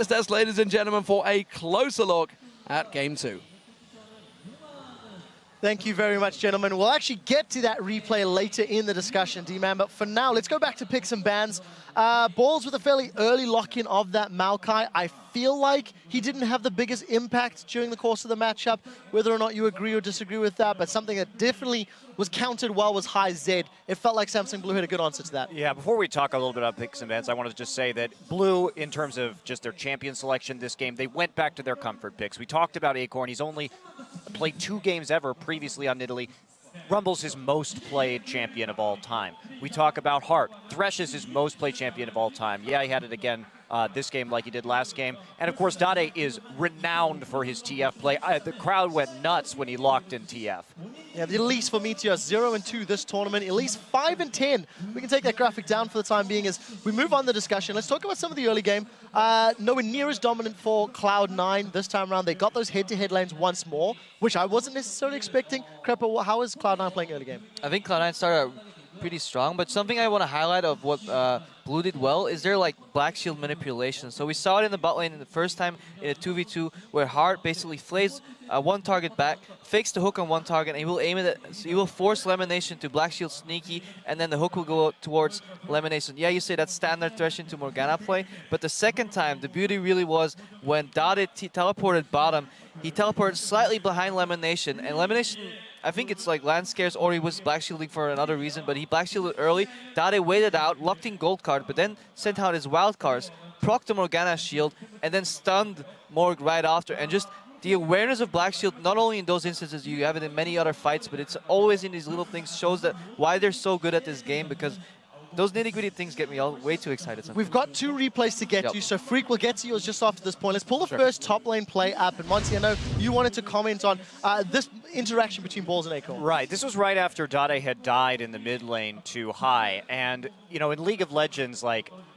Test, ladies and gentlemen, for a closer look at Game 2. Thank you very much, gentlemen. We'll actually get to that replay later in the discussion, D-Man. But for now, let's go back to picks and bans. Balls with a fairly early lock-in of that Maokai. I feel like he didn't have the biggest impact during the course of the matchup, whether or not you agree or disagree with that. But something that definitely was countered well was high Zed. It felt like Samsung Blue had a good answer to that. Yeah, before we talk a little bit about picks and bans, I wanted to just say that Blue, in terms of just their champion selection this game, they went back to their comfort picks. We talked about Acorn. He's only played 2 games ever previously on Italy. Rumble's his most played champion of all time. We talk about Hart. Thresh is his most played champion of all time. Yeah, he had it again this game like he did last game. And of course, Dade is renowned for his TF play. The crowd went nuts when he locked in TF. Yeah, the Elise for Meteor, 0-2 this tournament. Elise 5-10. We can take that graphic down for the time being as we move on the discussion. Let's talk about some of the early game. Nowhere near as dominant for Cloud9 this time around. They got those head-to-head lanes once more, which I wasn't necessarily expecting. Crepper, how is Cloud9 playing early game? I think Cloud9 started pretty strong, but something I want to highlight of what Blue did well is their Black Shield manipulation. So we saw it in the bot lane in the first time in a 2v2 where Hart basically flays one target back, fakes the hook on one target, and he will aim it at, so he will force Lemonation to Black Shield sneaky, and then the hook will go towards Lemonation. Yeah, you say that's standard Thresh into Morgana play, but the second time, the beauty really was when Dade teleported bottom, he teleported slightly behind Lemonation, and Lemonation, I think it's like land scares or he was black shielding for another reason, but he black shielded early. Dade waited out, locked in gold card, but then sent out his wild cards, procced the Morgana shield, and then stunned Morg right after. And just the awareness of black shield, not only in those instances, you have it in many other fights, but it's always in these little things, shows that why they're so good at this game, because those nitty-gritty things get me all way too excited sometimes. We've got 2 replays to get to, so Freak will get to yours just after this point. Let's pull the first top lane play up. And Monty, I know you wanted to comment on this interaction between Balls and Acorn. Right. This was right after Dade had died in the mid lane to High. And, you know, in League of Legends,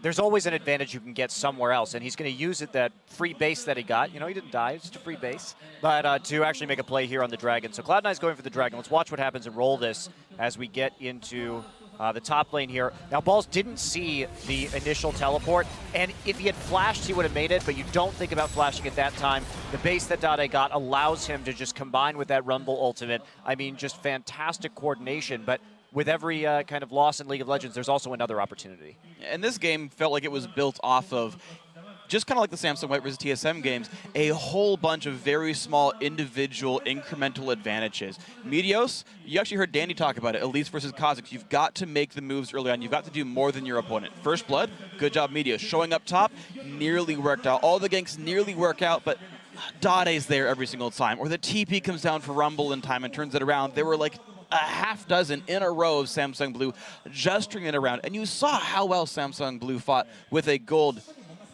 there's always an advantage you can get somewhere else. And he's going to use it, that free base that he got. You know, he didn't die. It's just a free base. But to actually make a play here on the Dragon. So Cloud9's going for the Dragon. Let's watch what happens and roll this as we get into the top lane here. Now, Balls didn't see the initial teleport, and if he had flashed, he would have made it, but you don't think about flashing at that time. The base that Dade got allows him to just combine with that Rumble ultimate. I mean, just fantastic coordination, but with every kind of loss in League of Legends, there's also another opportunity. And this game felt like it was built off of just kind of like the Samsung White versus TSM games, a whole bunch of very small individual incremental advantages. Meteos, you actually heard Danny talk about it, Elise versus Kha'Zix. You've got to make the moves early on. You've got to do more than your opponent. First Blood, good job Meteos. Showing up top, nearly worked out. All the ganks nearly work out, but Dade's there every single time. Or the TP comes down for Rumble in time and turns it around. There were like a half dozen in a row of Samsung Blue just turning it around. And you saw how well Samsung Blue fought with a gold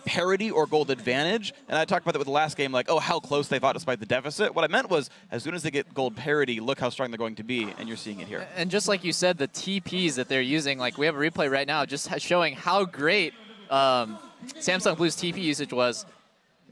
parity or gold advantage, and I talked about that with the last game, like, oh, how close they fought despite the deficit. What I meant was, as soon as they get gold parity, look how strong they're going to be, and you're seeing it here. And just like you said, the TPs that they're using, like we have a replay right now just showing how great Samsung Blue's TP usage was.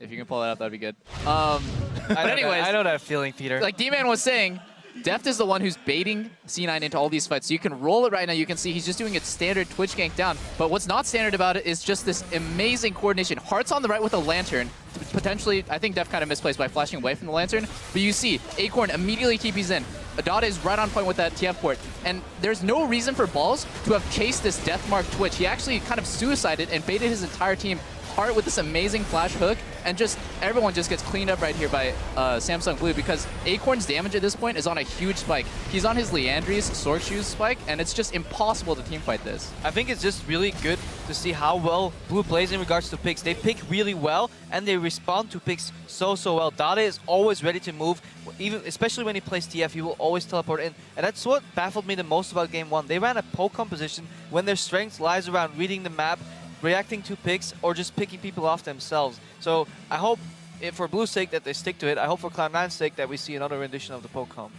If you can pull that up, that'd be good. But anyways, I know that feeling, Peter. Like D-Man was saying, Deft is the one who's baiting C9 into all these fights. So you can roll it right now. You can see he's just doing its standard Twitch gank down. But what's not standard about it is just this amazing coordination. Heart's on the right with a Lantern. Potentially, I think Deft kind of misplaced by flashing away from the Lantern. But you see, Acorn immediately TPs in. Dade is right on point with that TF port. And there's no reason for Balls to have chased this Deathmark Twitch. He actually kind of suicided and baited his entire team. Heart with this amazing flash hook, and just everyone just gets cleaned up right here by Samsung Blue, because Acorn's damage at this point is on a huge spike. He's on his Leandri's Sword Shoes spike, and it's just impossible to teamfight this. I think it's just really good to see how well Blue plays in regards to picks. They pick really well, and they respond to picks so well. Dade is always ready to move, even especially when he plays TF, he will always teleport in. And that's what baffled me the most about Game 1. They ran a poke composition when their strength lies around reading the map, reacting to picks, or just picking people off themselves. So I hope, for Blue's sake, that they stick to it. I hope for Cloud9's sake that we see another rendition of the poke comp.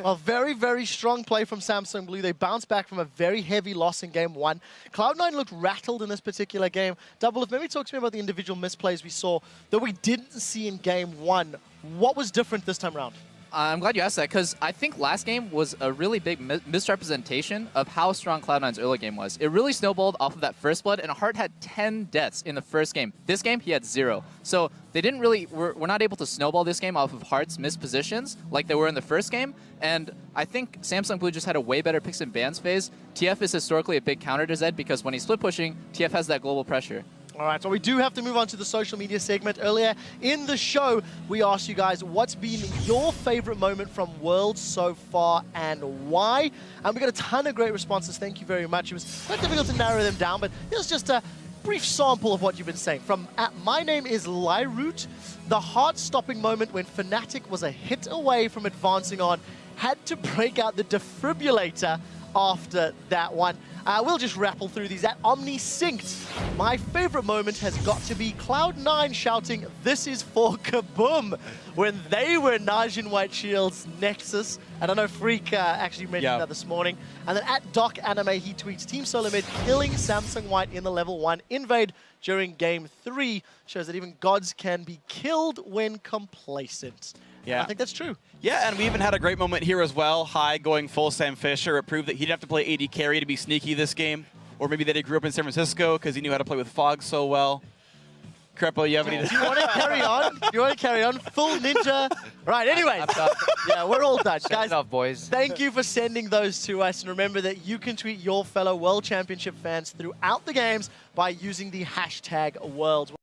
Well, very, very strong play from Samsung Blue. They bounced back from a very heavy loss in Game 1. Cloud9 looked rattled in this particular game. Double, if maybe talk to me about the individual misplays we saw that we didn't see in Game 1. What was different this time around? I'm glad you asked that, because I think last game was a really big misrepresentation of how strong Cloud9's early game was. It really snowballed off of that first blood, and Heart had 10 deaths in the first game. This game, he had 0. So they didn't really, were not able to snowball this game off of Heart's missed positions like they were in the first game. And I think Samsung Blue just had a way better picks and bans phase. TF is historically a big counter to Zed because when he's split pushing, TF has that global pressure. All right, so we do have to move on to the social media segment. Earlier in the show, we asked you guys what's been your favorite moment from Worlds so far and why. And we got a ton of great responses. Thank you very much. It was quite difficult to narrow them down, but it was just a brief sample of what you've been saying. From my name is Lyroot, the heart-stopping moment when Fnatic was a hit away from advancing on, had to break out the defibrillator after that one. We'll just rattle through these. At OmniSynced, my favorite moment has got to be Cloud9 shouting, "This is for Kaboom," when they were Naj in White Shield's Nexus. And I know Freak actually mentioned that this morning. And then at Doc Anime, he tweets, Team Solo Mid killing Samsung White in the level 1 invade during game 3 shows that even gods can be killed when complacent. Yeah. I think that's true. Yeah, and we even had a great moment here as well. High going full Sam Fisher. It proved that he didn't have to play AD carry to be sneaky this game. Or maybe that he grew up in San Francisco because he knew how to play with Fog so well. Crepo, you have any... Do you want to carry on? Do you want to carry on? Full ninja? Right, anyways. Yeah, we're all done. Guys, off, boys. thank you for sending those to us. And remember that you can tweet your fellow World Championship fans throughout the games by using the hashtag Worlds.